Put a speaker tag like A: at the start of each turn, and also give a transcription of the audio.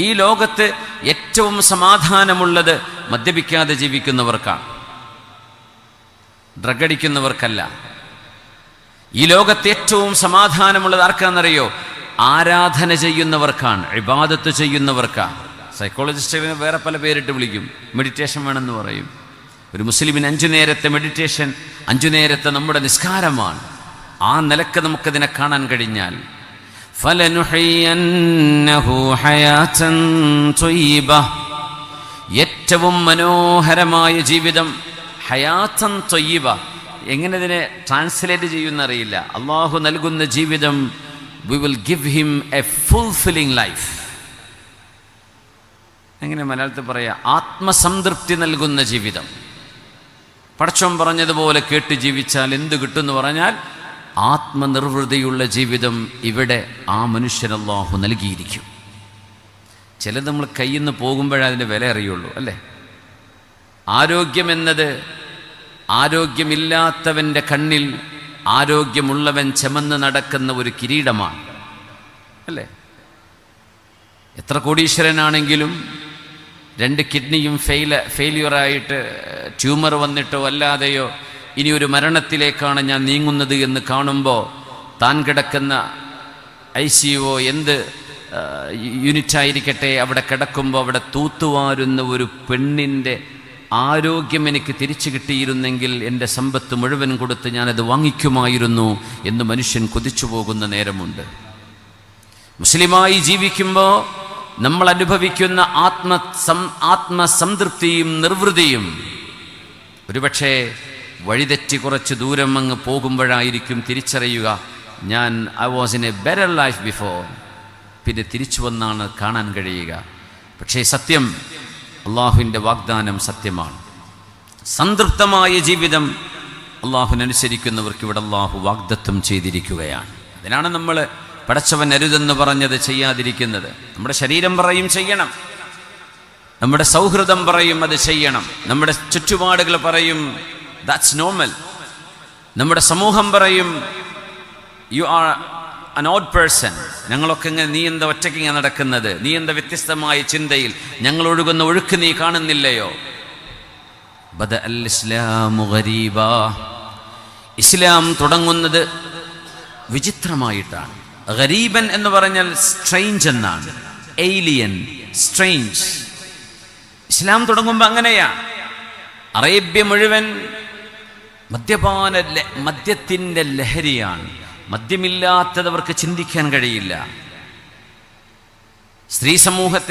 A: ഈ ലോകത്ത് ഏറ്റവും സമാധാനമുള്ളത് മദ്യപിക്കാതെ ജീവിക്കുന്നവർക്കാണ്, ഡ്രഗ് അടിക്കുന്നവർക്കല്ല. ഈ ലോകത്ത് ഏറ്റവും സമാധാനമുള്ളത് ആർക്കാണെന്നറിയോ? ആരാധന ചെയ്യുന്നവർക്കാണ്, ഇബാദത്ത് ചെയ്യുന്നവർക്കാണ്. സൈക്കോളജിസ്റ്റുകൾ വേറെ പല പേരിട്ട് വിളിക്കും, മെഡിറ്റേഷൻ വേണമെന്ന് പറയും. ഒരു മുസ്ലിമിന് 5 നേരത്തെ മെഡിറ്റേഷൻ, 5 നേരത്തെ നമ്മുടെ നിസ്കാരമാണ്. ആ നിലക്ക് നമുക്കതിനെ കാണാൻ കഴിഞ്ഞാൽ ഫലനുഹയ്യന്നഹു ഹയാതൻ ത്വയ്യിബ, ഏറ്റവും മനോഹരമായ ജീവിതം. ഹയാതൻ ത്വയ്യിബ എങ്ങനെ ഇതിനെ ട്രാൻസ്ലേറ്റ് ചെയ്യുമെന്നറിയില്ല. അള്ളാഹു നൽകുന്ന ജീവിതം, we will give him a fulfilling life. എങ്ങനെ മലയാളത്തിൽ പറയാ? ആത്മസംതൃപ്തി നൽകുന്ന ജീവിതം. പടച്ചോൻ പറഞ്ഞതുപോലെ കേട്ട് ജീവിച്ചാൽ എന്ത് കിട്ടുമെന്ന് പറഞ്ഞാൽ ആത്മനിർവൃതിയുള്ള ജീവിതം ഇവിടെ ആ മനുഷ്യന് അല്ലാഹു നൽകിയിരിക്കും. ചിലത് നമ്മൾ കയ്യിൽ നിന്ന് പോകുമ്പോഴേ അതിൻ്റെ വില അറിയുള്ളൂ, അല്ലേ? ആരോഗ്യമെന്നത് ആരോഗ്യമില്ലാത്തവൻ്റെ കണ്ണിൽ ആരോഗ്യമുള്ളവൻ ചുമന്ന് നടക്കുന്ന ഒരു കിരീടമാണ്, അല്ലേ? എത്ര കോടീശ്വരനാണെങ്കിലും 2 കിഡ്നിയും ഫെയിലിയറായിട്ട് ട്യൂമർ വന്നിട്ടോ അല്ലാതെയോ ഇനി ഒരു മരണത്തിലേക്കാണ് ഞാൻ നീങ്ങുന്നത് എന്ന് കാണുമ്പോൾ താൻ കിടക്കുന്ന ICU എന്ത് യൂണിറ്റായിരിക്കട്ടെ അവിടെ കിടക്കുമ്പോൾ അവിടെ തൂത്തുവാരുന്ന ഒരു പെണ്ണിൻ്റെ ആരോഗ്യം എനിക്ക് തിരിച്ചു കിട്ടിയിരുന്നെങ്കിൽ എൻ്റെ സമ്പത്ത് മുഴുവൻ കൊടുത്ത് ഞാനത് വാങ്ങിക്കുമായിരുന്നു എന്ന് മനുഷ്യൻ കൊതിച്ചു പോകുന്ന നേരമുണ്ട്. മുസ്ലിമായി ജീവിക്കുമ്പോൾ നമ്മൾ അനുഭവിക്കുന്ന ആത്മസംതൃപ്തിയും നിർവൃതിയും ഒരുപക്ഷെ വഴിതെറ്റി കുറച്ച് ദൂരം അങ്ങ് പോകുമ്പോഴായിരിക്കും തിരിച്ചറിയുക, ഞാൻ I was in A better life before. പിന്നെ തിരിച്ചു വന്നാണ് കാണാൻ കഴിയുക. പക്ഷേ സത്യം, അള്ളാഹുവിൻ്റെ വാഗ്ദാനം സത്യമാണ്. സംതൃപ്തമായ ജീവിതം അള്ളാഹുവിനനുസരിക്കുന്നവർക്ക് ഇവിടെ അള്ളാഹു വാഗ്ദത്തം ചെയ്തിരിക്കുകയാണ്. അതിനാണ് നമ്മൾ പടച്ചവൻ അരുതെന്ന് പറഞ്ഞത് ചെയ്യാതിരിക്കുന്നത്. നമ്മുടെ ശരീരം പറയും ചെയ്യണം, നമ്മുടെ സൗഹൃദം പറയും അത് ചെയ്യണം, നമ്മുടെ ചുറ്റുപാടുകൾ പറയും ദാറ്റ്സ് നോർമൽ, നമ്മുടെ സമൂഹം പറയും you are an odd person. ഞങ്ങളൊക്കെ ഇങ്ങനെ, നീ എന്താ ഒറ്റയ്ക്ക് ഇങ്ങനെ നടക്കുന്നത്, നീ എന്താ വ്യത്യസ്തമായ ചിന്തയിൽ, ഞങ്ങൾ ഒഴുകുന്ന ഒഴുക്ക് നീ കാണുന്നില്ലയോ? ബദ അൽ ഇസ്ലാമു ഗരീബ, ഇസ്ലാം തുടങ്ങുന്നത് വിചിത്രമായിട്ടാണ്. ഗരീബൻ എന്ന് പറഞ്ഞാൽ സ്ട്രേഞ്ച് എന്നാണ്, ഏലിയൻ, സ്ട്രേഞ്ച്. ഇസ്ലാം തുടങ്ങുമ്പോൾ അങ്ങനെയാണ്. അറേബ്യ മുഴുവൻ മദ്യത്തിൻ്റെ ലഹരിയാണ്. മദ്യമില്ലാത്തതവർക്ക് ചിന്തിക്കാൻ കഴിയില്ല. സ്ത്രീ സമൂഹത്തെ